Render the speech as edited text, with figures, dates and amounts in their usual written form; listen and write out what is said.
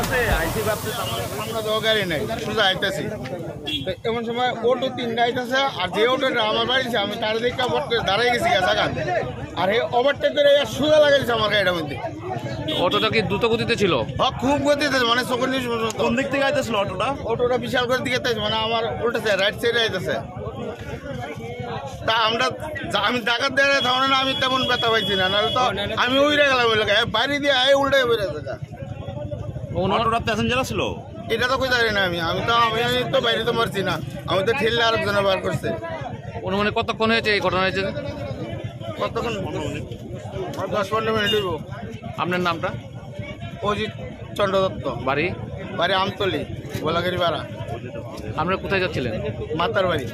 আছে আইসি ভাবতে সামনে তো গাড়ি নেই সোজা আইতেছি এমন সময় অটো তিনটা আইতেছে আর যে অটোটা আমার বাড়িছে আমি তার দিকে দাঁড়াই গেছি জায়গা আর এই ওভারটেক করে সোজা লাগাইছে আমার গাড়িটার মধ্যে। অটোটা কি দ্রুত গতিতে ছিল? হ্যাঁ খুব গতিতে মানে চোখের নিউজ কোন দিক থেকে আইতেছিল অটোটা? অটোটা বিশাল করে দিকে মানে আমার উল্টেছে রাইট সাইডে আইতেছে। তা আমি ডাকাত দেওয়ার ধারণা না আমি তেমন ব্যথা পাইছি না, নাহলে তো আমি উড়ে গেলাম ওই লোক বাড়ি দিয়ে উল্টে বেড়ে অটোটা প্যাসেঞ্জার ছিল? এটা তো কই জানি না আমি তো বাইরে তো মারছি না, আমি তো ঠেললে আরেকজনে বার করছে। অনুমানে কতক্ষণ হয়েছে এই ঘটনা হয়েছে? কতক্ষণ? 10-15 মিনিট হইব। আপনার নামটা? অজিত চন্দ্র দত্ত। বাড়ি? বাড়ি আমতলি, গোলাগাড়ি পাড়া। আপনারা কোথায় যাচ্ছিলেন? মাতার বাড়ি।